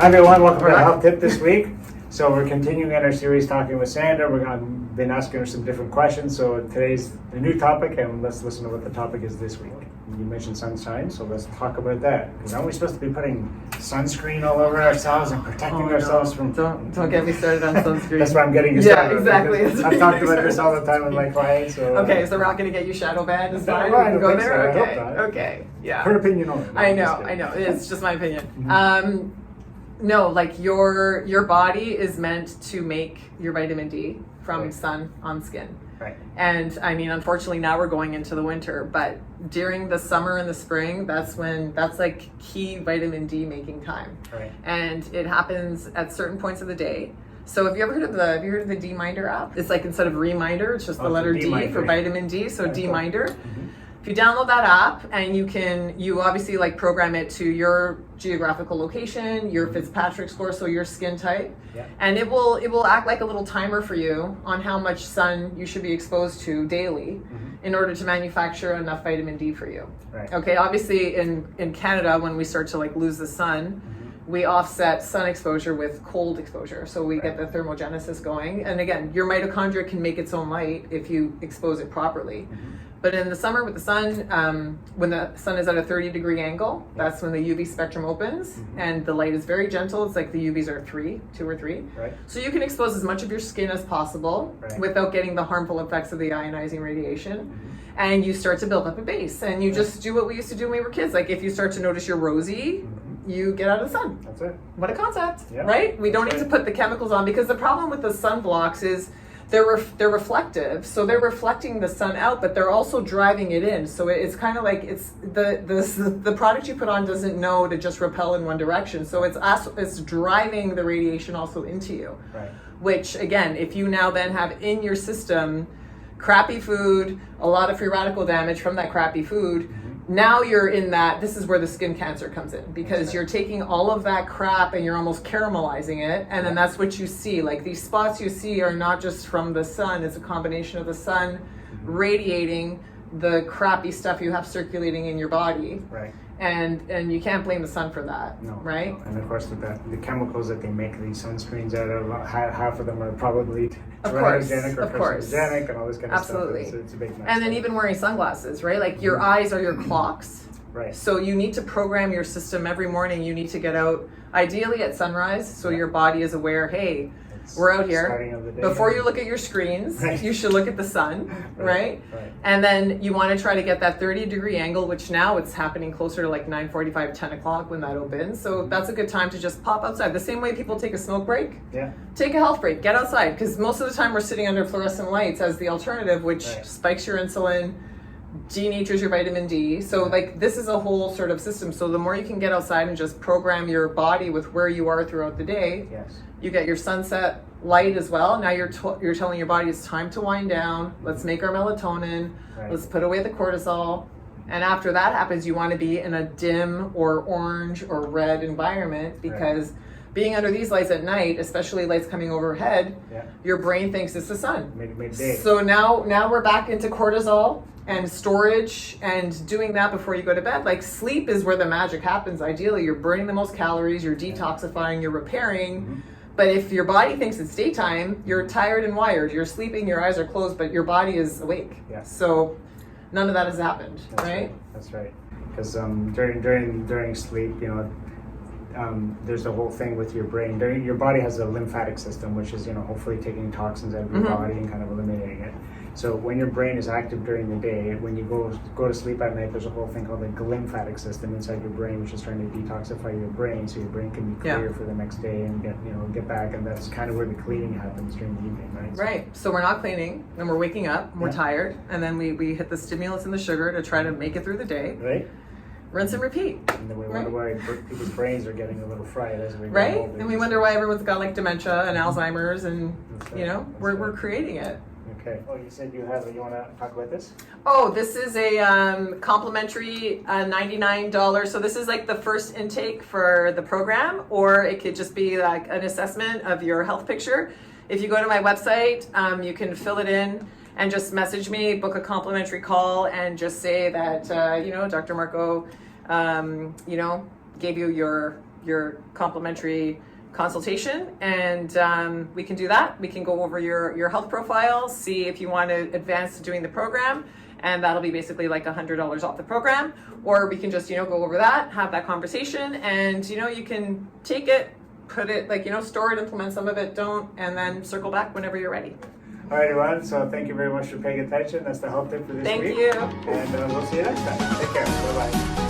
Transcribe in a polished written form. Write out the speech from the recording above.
Hi everyone, welcome to the Health Tip this week. So we're continuing in our series talking with Sandra. We've been asking her some different questions. So today's the new topic, and let's listen to what the topic is this week. You mentioned sunshine, so let's talk about that. Because aren't we supposed to be putting sunscreen all over ourselves and protecting ourselves from... Don't get me started on sunscreen. That's why I'm getting you started. Yeah, exactly. I've talked about this all the time with my clients. So, okay, so we're not going to get you shadow banned. Is fine. I don't Go think there. so. Okay. I hope not. Okay. Yeah. Her opinion only. I know. It's just my opinion. No, like your body is meant to make your vitamin D from sun on skin. Right. And I mean, unfortunately, now we're going into the winter, but during the summer and the spring, that's like key vitamin D making time. Right. And it happens at certain points of the day. So have you heard of the D-Minder app? It's like instead of reminder, it's just the letter D for vitamin D. So D-Minder. Mm-hmm. If you download that app and you obviously like program it to your geographical location, your Fitzpatrick score, so your skin type, and it will act like a little timer for you on how much sun you should be exposed to daily in order to manufacture enough vitamin D for you. Right. Okay, obviously in Canada, when we start to like lose the sun, we offset sun exposure with cold exposure. So we get the thermogenesis going. And again, your mitochondria can make its own light if you expose it properly. But in the summer with the sun, when the sun is at a 30-degree angle, that's when the UV spectrum opens and the light is very gentle. It's like the UVs are 2 or 3. Right. So you can expose as much of your skin as possible without getting the harmful effects of the ionizing radiation. And you start to build up a base. And you just do what we used to do when we were kids. Like if you start to notice you're rosy, you get out of the sun. That's it. What a concept, right? We don't need to put the chemicals on, because the problem with the sunblocks is they're reflective, so they're reflecting the sun out, but they're also driving it in. So it's kind of like it's the product you put on doesn't know to just repel in one direction. So it's driving the radiation also into you. Right. Which again, if you now then have in your system crappy food, a lot of free radical damage from that crappy food. Now you're in that, this is where the skin cancer comes in, because you're taking all of that crap and you're almost caramelizing it, and then that's what you see. Like these spots you see are not just from the sun, it's a combination of the sun radiating the crappy stuff you have circulating in your body. Right. And you can't blame the sun for that, right? And of course, the chemicals that they make these sunscreens out of, half of them are probably teratogenic or carcinogenic and all this kind of stuff. It's a big mess. And then even wearing sunglasses, right? Like your eyes are your clocks. Right. So you need to program your system every morning. You need to get out, ideally at sunrise, so your body is aware, hey, we're out here. Before you look at your screens, you should look at the sun, right? And then you want to try to get that 30-degree angle, which now it's happening closer to like 9:45, 10 o'clock when that opens. So that's a good time to just pop outside. The same way people take a smoke break. Take a health break, get outside, because most of the time we're sitting under fluorescent lights as the alternative, which spikes your insulin, denatures your vitamin D. So like this is a whole sort of system. So the more you can get outside and just program your body with where you are throughout the day, you get your sunset light as well. Now you're telling your body it's time to wind down. Let's make our melatonin. Let's put away the cortisol. And after that happens, you want to be in a dim or orange or red environment, because being under these lights at night, especially lights coming overhead, your brain thinks it's the sun. Midday. So now we're back into cortisol and storage and doing that before you go to bed. Like sleep is where the magic happens. Ideally, you're burning the most calories, you're detoxifying, you're repairing. But if your body thinks it's daytime, you're tired and wired. You're sleeping, your eyes are closed, but your body is awake. So none of that has happened, right? That's right. Because during sleep, there's the whole thing with your brain. Your body has a lymphatic system, which is hopefully taking toxins out of your body and kind of eliminating it. So when your brain is active during the day, when you go to sleep at night, there's a whole thing called the glymphatic system inside your brain, which is trying to detoxify your brain, so your brain can be clear for the next day and get back. And that's kind of where the cleaning happens during the evening, right? Right. So we're not cleaning, and we're waking up, and we're tired, and then we hit the stimulants and the sugar to try to make it through the day. Right. Rinse and repeat. And then we wonder why people's brains are getting a little fried as we get older. And we wonder why everyone's got like dementia and Alzheimer's, and we're creating it. Okay. Oh, you said you want to talk about this? Oh, this is a complimentary $99. So this is like the first intake for the program, or it could just be like an assessment of your health picture. If you go to my website, you can fill it in and just message me, book a complimentary call, and just say that, Dr. Marco, gave you your your complimentary consultation, and we can do that. We can go over your health profile, see if you want to advance to doing the program, and that'll be basically like $100 off the program. Or we can just, you know, go over that, have that conversation, and, you know, you can take it, put it, like, you know, store it, implement some of it, don't, and then circle back whenever you're ready. All right, everyone. So thank you very much for paying attention. That's the health tip for this week. Thank you. And we'll see you next time. Take care. Bye-bye.